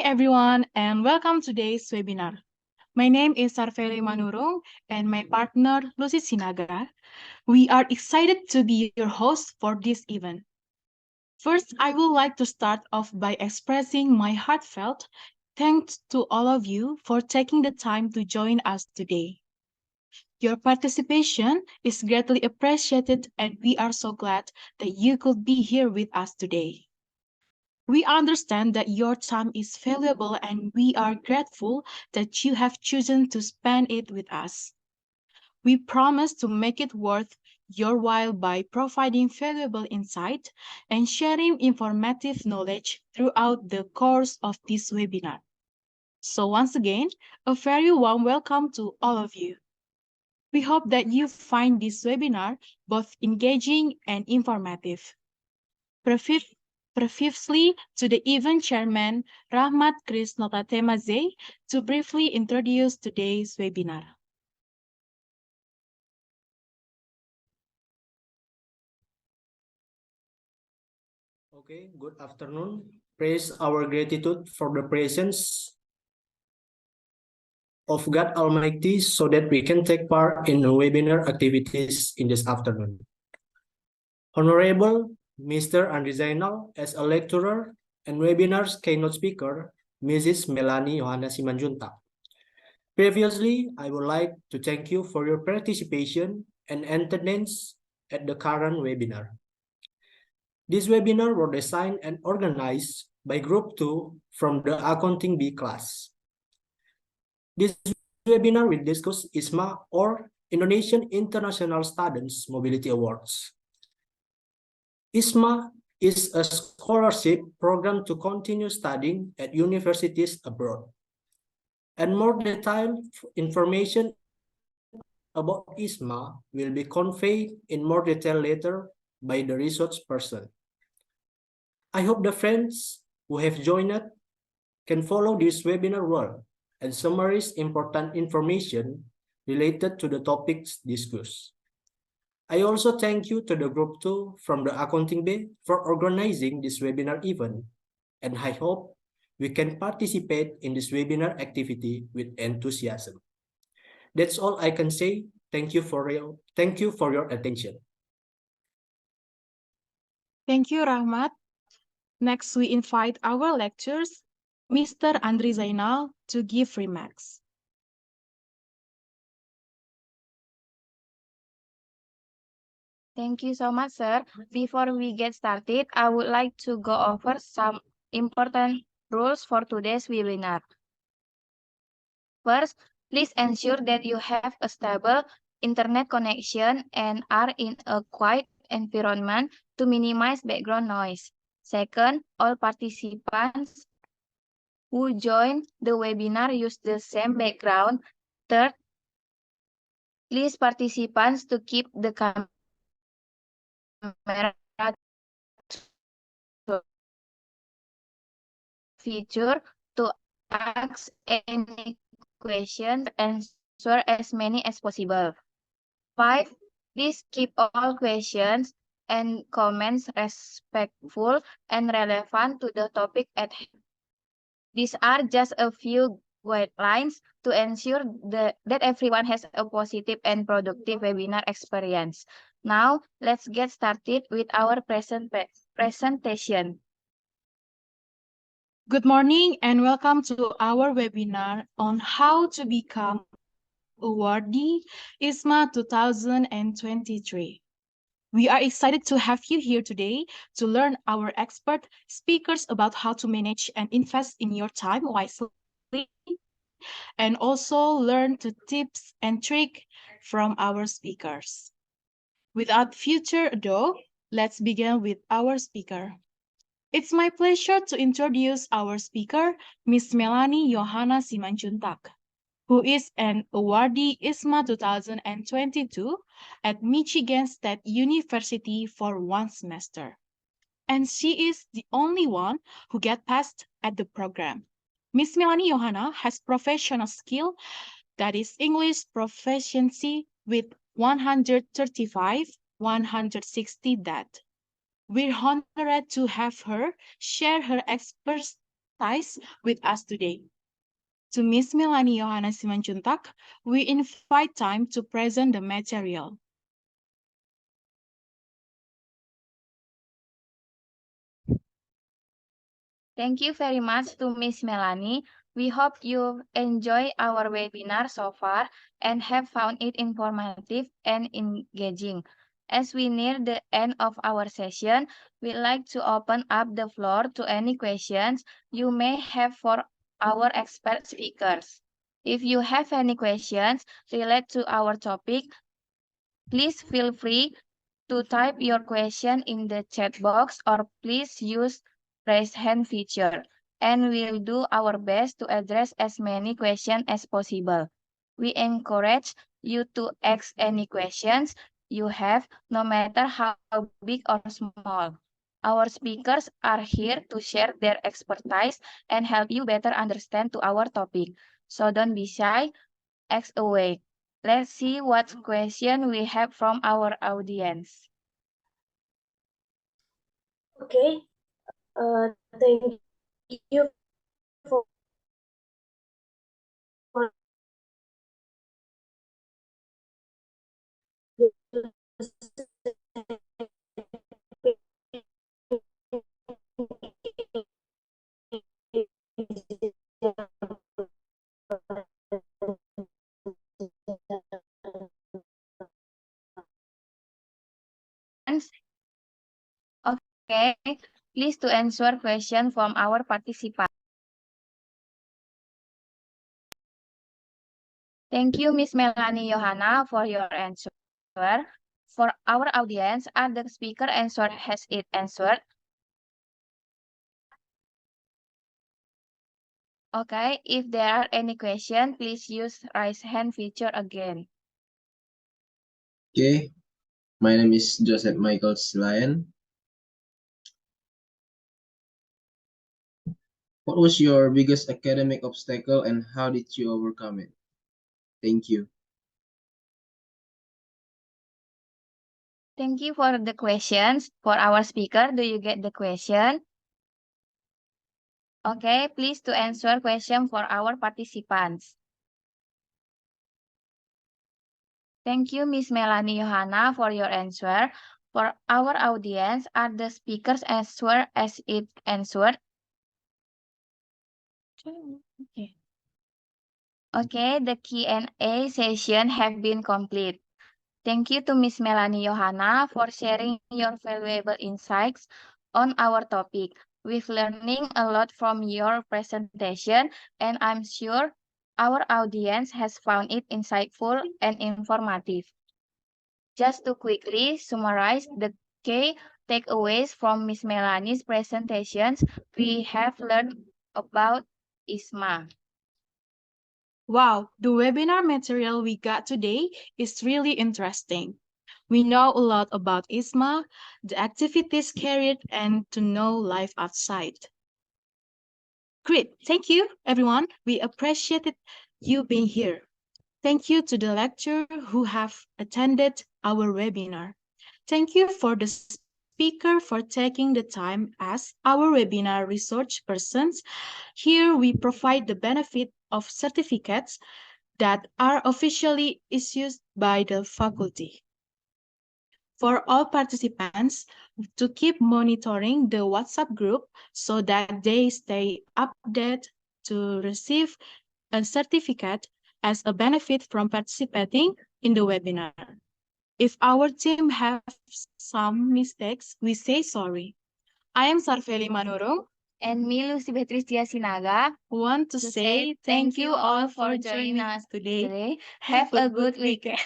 everyone, and welcome to today's webinar. My name is Sarveli Manurung, and my partner Lusi Sinaga. We are excited to be your host for this event. First, I would like to start off by expressing my heartfelt thanks to all of you for taking the time to join us today. Your participation is greatly appreciated, and we are so glad that you could be here with us today. We understand that your time is valuable, and we are grateful that you have chosen to spend it with us. We promise to make it worth your while by providing valuable insight and sharing informative knowledge throughout the course of this webinar. So once again, a very warm welcome to all of you. We hope that you find this webinar both engaging and informative. Previously to the event chairman, Rahmat Christ to briefly introduce today's webinar. Okay, good afternoon. Praise our gratitude for the presence of God Almighty so that we can take part in the webinar activities in this afternoon. Honorable Mr. Andri Zainal, as a lecturer and webinar's keynote speaker, Mrs. Melanie Johanna Simanjuntak. Previously, I would like to thank you for your participation and attendance at the current webinar. This webinar was designed and organized by Group 2 from the Accounting B class. This webinar will discuss IISMA or Indonesian International Students Mobility Awards. IISMA is a scholarship program to continue studying at universities abroad. And more detailed information about IISMA will be conveyed in more detail later by the research person. I hope the friends who have joined can follow this webinar well and summarize important information related to the topics discussed. I also thank you to the Group 2 from the Accounting Bay for organizing this webinar event, and I hope we can participate in this webinar activity with enthusiasm. That's all I can say. Thank you for your attention. Thank you, Rahmat. Next, we invite our lecturers, Mr. Andri Zainal, to give remarks. Thank you so much, sir. Before we get started, I would like to go over some important rules for today's webinar. First, please ensure that you have a stable internet connection and are in a quiet environment to minimize background noise. Second, all participants who join the webinar use the same background. Third, please participants to keep the camera feature to ask any questions and answer as many as possible. 5. Please keep all questions and comments respectful and relevant to the topic at hand. These are just a few guidelines to ensure that everyone has a positive and productive webinar experience. Now, let's get started with our presentation. Good morning and welcome to our webinar on how to become Awardee IISMA 2023. We are excited to have you here today to learn our expert speakers about how to manage and invest in your time wisely, and also learn the tips and tricks from our speakers. Without further ado, let's begin with our speaker. It's my pleasure to introduce our speaker, Ms. Melanie Johanna Simanjuntak, who is an awardee IISMA 2022 at Michigan State University for 1 semester. And she is the only one who get passed at the program. Ms. Melanie Johanna has professional skill, that is English proficiency with 135, 160 that. We're honored to have her share her expertise with us today. To Miss Melanie Johanna Simanjuntak, we invite time to present the material. Thank you very much to Miss Melanie. We hope you enjoy our webinar so far and have found it informative and engaging. As we near the end of our session, we'd like to open up the floor to any questions you may have for our expert speakers. If you have any questions related to our topic, please feel free to type your question in the chat box or please use raise hand feature and we'll do our best to address as many questions as possible. We encourage you to ask any questions you have, no matter how big or small. Our speakers are here to share their expertise and help you better understand to our topic. So don't be shy, ask away. Let's see what question we have from our audience. Okay, thank you for Okay, please to answer question from our participants. Thank you, Miss Melanie Johanna, for your answer. For our audience, are the speaker answer has it answered? Okay, if there are any questions, please use raise hand feature again. Okay, my name is Josep Mikael. What was your biggest academic obstacle and how did you overcome it? Thank you. Thank you for the questions. For our speaker, do you get the question? Okay, please to answer question for our participants. Thank you, Miss Melanie Johanna, for your answer. For our audience, are the speakers answer as it answered? Okay, the Q&A session have been complete. Thank you to Miss Melanie Johanna for sharing your valuable insights on our topic. We've learning a lot from your presentation, and I'm sure our audience has found it insightful and informative. Just to quickly summarize the key takeaways from Miss Melanie's presentations, we have learned about IISMA. Wow, the webinar material we got today is really interesting. We know a lot about IISMA, the activities carried, and to know life outside. Great, thank you, everyone. We appreciated you being here. Thank you to the lecturer who have attended our webinar. Thank you for the speaker for taking the time as our webinar research persons. Here we provide the benefit of certificates that are officially issued by the faculty. For all participants, to keep monitoring the WhatsApp group so that they stay updated to receive a certificate as a benefit from participating in the webinar. If our team have some mistakes, we say sorry. I am Sarveli Manurung. And me, Lusi Betricia Sinaga, Want to say thank you all for joining us today. Have a good weekend.